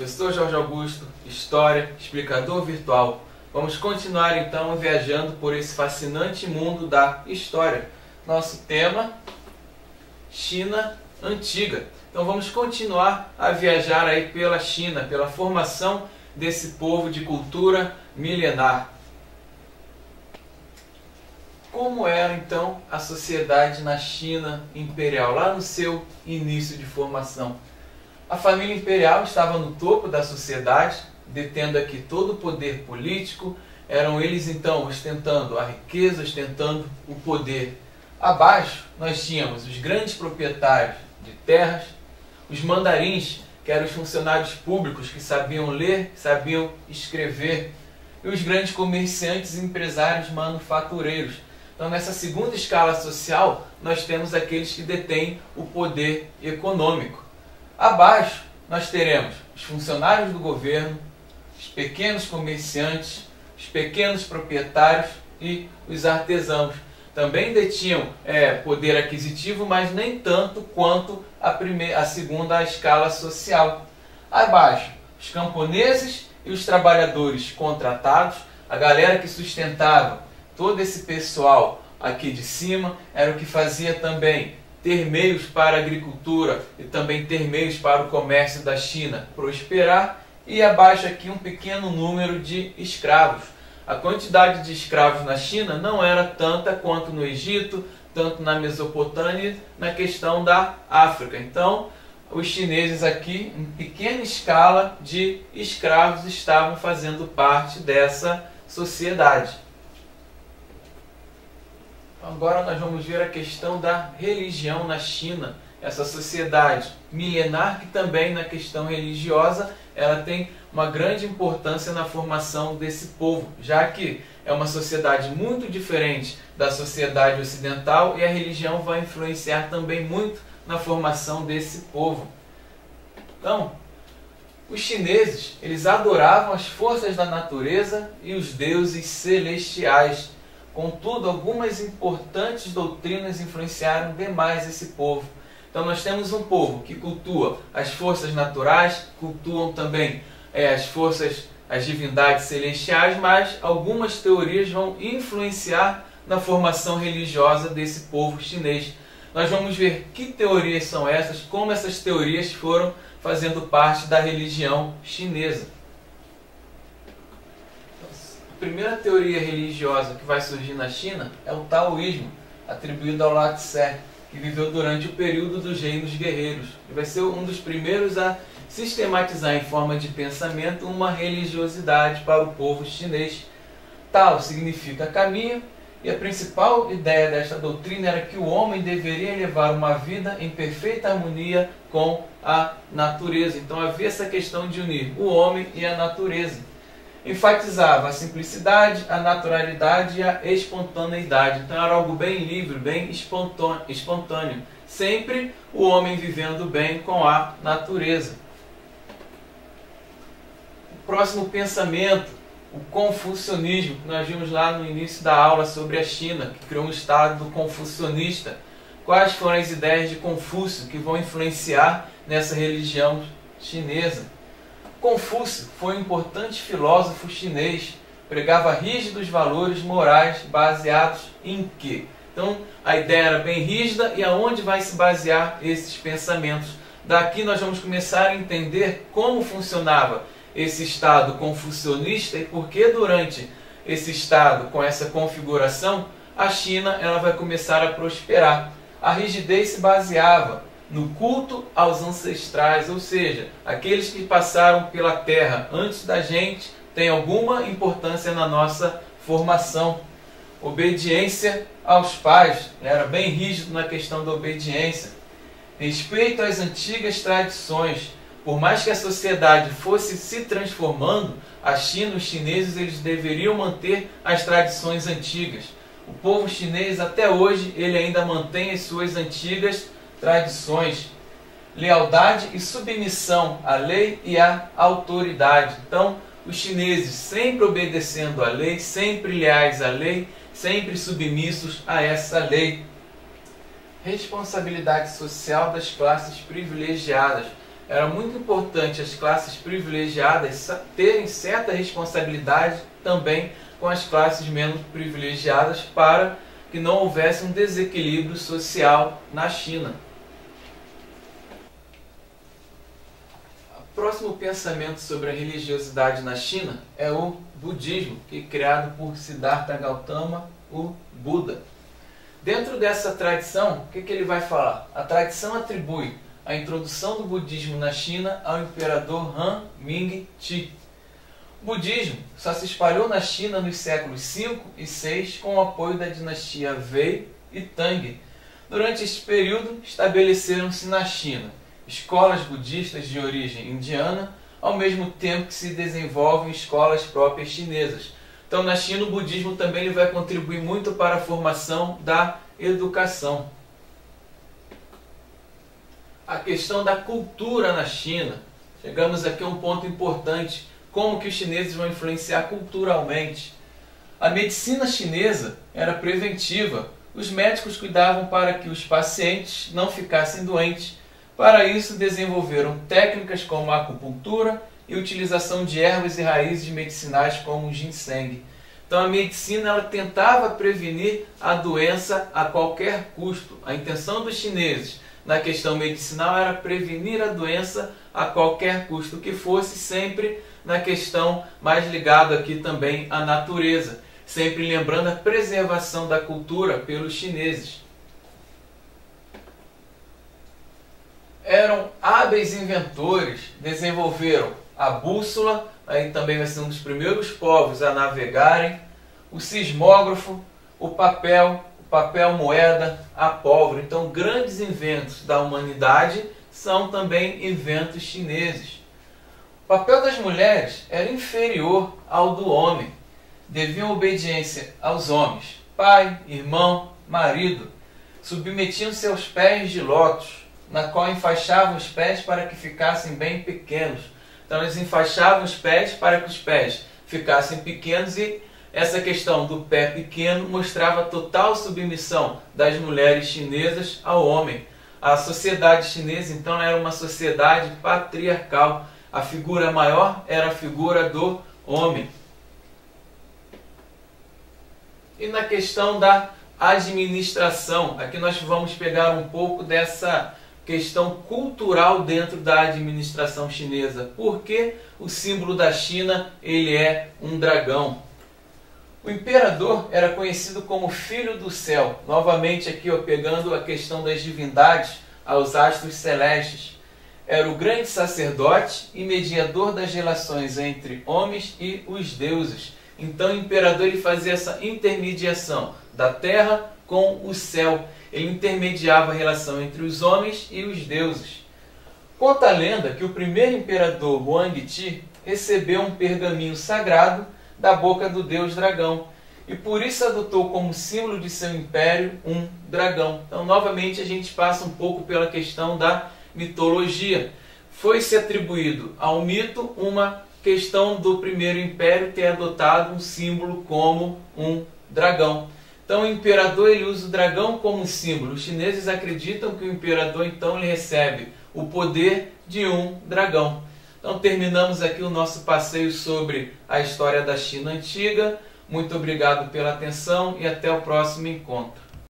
Professor Jorge Augusto, História, explicador virtual. Vamos continuar então viajando por esse fascinante mundo da história. Nosso tema, China Antiga. Então vamos continuar a viajar aí pela China, pela formação desse povo de cultura milenar. Como era então a sociedade na China imperial, lá no seu início de formação? A família imperial estava no topo da sociedade, detendo aqui todo o poder político. Eram eles então ostentando a riqueza, ostentando o poder. Abaixo nós tínhamos os grandes proprietários de terras, os mandarins, que eram os funcionários públicos que sabiam ler, sabiam escrever, e os grandes comerciantes e empresários manufatureiros. Então, nessa segunda escala social, nós temos aqueles que detêm o poder econômico. Abaixo, nós teremos os funcionários do governo, os pequenos comerciantes, os pequenos proprietários e os artesãos. Também detinham poder aquisitivo, mas nem tanto quanto a segunda escala social. Abaixo, os camponeses e os trabalhadores contratados, a galera que sustentava todo esse pessoal aqui de cima, era o que fazia também ter meios para a agricultura e também ter meios para o comércio da China prosperar. E abaixo aqui um pequeno número de escravos. A quantidade de escravos na China não era tanta quanto no Egito, tanto na Mesopotâmia, na questão da África. Então, os chineses aqui, em pequena escala de escravos, estavam fazendo parte dessa sociedade. Agora nós vamos ver a questão da religião na China, essa sociedade milenar que também na questão religiosa ela tem uma grande importância na formação desse povo, já que é uma sociedade muito diferente da sociedade ocidental e a religião vai influenciar também muito na formação desse povo. Então, os chineses, eles adoravam as forças da natureza e os deuses celestiais. Contudo, algumas importantes doutrinas influenciaram demais esse povo. Então nós temos um povo que cultua as forças naturais, cultuam também as divindades celestiais, mas algumas teorias vão influenciar na formação religiosa desse povo chinês. Nós vamos ver que teorias são essas, como essas teorias foram fazendo parte da religião chinesa. A primeira teoria religiosa que vai surgir na China é o taoísmo, atribuído ao Lao Tse, que viveu durante o período dos reinos guerreiros. E vai ser um dos primeiros a sistematizar em forma de pensamento uma religiosidade para o povo chinês. Tao significa caminho, e a principal ideia desta doutrina era que o homem deveria levar uma vida em perfeita harmonia com a natureza. Então havia essa questão de unir o homem e a natureza. Enfatizava a simplicidade, a naturalidade e a espontaneidade. Então era algo bem livre, bem espontâneo. Sempre o homem vivendo bem com a natureza. O próximo pensamento, o confucionismo, que nós vimos lá no início da aula sobre a China, que criou um estado confucionista. Quais foram as ideias de Confúcio que vão influenciar nessa religião chinesa? Confúcio foi um importante filósofo chinês, pregava rígidos valores morais baseados em quê? Então a ideia era bem rígida e aonde vai se basear esses pensamentos? Daqui nós vamos começar a entender como funcionava esse estado confucionista e por que durante esse estado, com essa configuração, a China ela vai começar a prosperar. A rigidez se baseava no culto aos ancestrais, ou seja, aqueles que passaram pela terra antes da gente têm alguma importância na nossa formação. Obediência aos pais, era bem rígido na questão da obediência. Respeito às antigas tradições. Por mais que a sociedade fosse se transformando, a China, os chineses, eles deveriam manter as tradições antigas. O povo chinês até hoje ele ainda mantém as suas antigas tradições, lealdade e submissão à lei e à autoridade. Então, os chineses sempre obedecendo à lei, sempre leais à lei, sempre submissos a essa lei. Responsabilidade social das classes privilegiadas. era muito importante as classes privilegiadas terem certa responsabilidade também com as classes menos privilegiadas para que não houvesse um desequilíbrio social na China. O próximo pensamento sobre a religiosidade na China é o budismo, que é criado por Siddhartha Gautama, o Buda. Dentro dessa tradição, o que ele vai falar? A tradição atribui a introdução do budismo na China ao imperador Han Ming-Ti. O budismo só se espalhou na China nos séculos V e VI com o apoio da dinastia Wei e Tang. Durante este período, estabeleceram-se na China escolas budistas de origem indiana, ao mesmo tempo que se desenvolvem escolas próprias chinesas. Então, na China, o budismo também vai contribuir muito para a formação da educação. A questão da cultura na China. Chegamos aqui a um ponto importante. Como que os chineses vão influenciar culturalmente? A medicina chinesa era preventiva. Os médicos cuidavam para que os pacientes não ficassem doentes. Para isso, desenvolveram técnicas como a acupuntura e utilização de ervas e raízes medicinais como o ginseng. Então a medicina ela tentava prevenir a doença a qualquer custo. A intenção dos chineses na questão medicinal era prevenir a doença a qualquer custo, que fosse sempre na questão mais ligada aqui também à natureza, sempre lembrando a preservação da cultura pelos chineses. Eram hábeis inventores, desenvolveram a bússola, aí também vai ser um dos primeiros povos a navegarem, o sismógrafo, o papel moeda, a pólvora. Então, grandes inventos da humanidade são também inventos chineses. O papel das mulheres era inferior ao do homem. Deviam obediência aos homens, pai, irmão, marido. Submetiam-se aos pés de lótus, na qual enfaixavam os pés para que ficassem bem pequenos. Então eles enfaixavam os pés para que os pés ficassem pequenos, e essa questão do pé pequeno mostrava a total submissão das mulheres chinesas ao homem. A sociedade chinesa então era uma sociedade patriarcal. A figura maior era a figura do homem. E na questão da administração, aqui nós vamos pegar um pouco dessa questão cultural dentro da administração chinesa. Porque o símbolo da China ele é um dragão. O imperador era conhecido como filho do céu. Novamente aqui pegando a questão das divindades aos astros celestes. Era o grande sacerdote e mediador das relações entre homens e os deuses. Então o imperador ele fazia essa intermediação da terra com o céu. Ele intermediava a relação entre os homens e os deuses. Conta a lenda que o primeiro imperador Huang Ti recebeu um pergaminho sagrado da boca do deus dragão, e por isso adotou como símbolo de seu império um dragão. Então, novamente, a gente passa um pouco pela questão da mitologia. Foi-se atribuído ao mito uma questão do primeiro império ter adotado um símbolo como um dragão. Então o imperador ele usa o dragão como símbolo. Os chineses acreditam que o imperador então ele recebe o poder de um dragão. Então terminamos aqui o nosso passeio sobre a história da China antiga. Muito obrigado pela atenção e até o próximo encontro.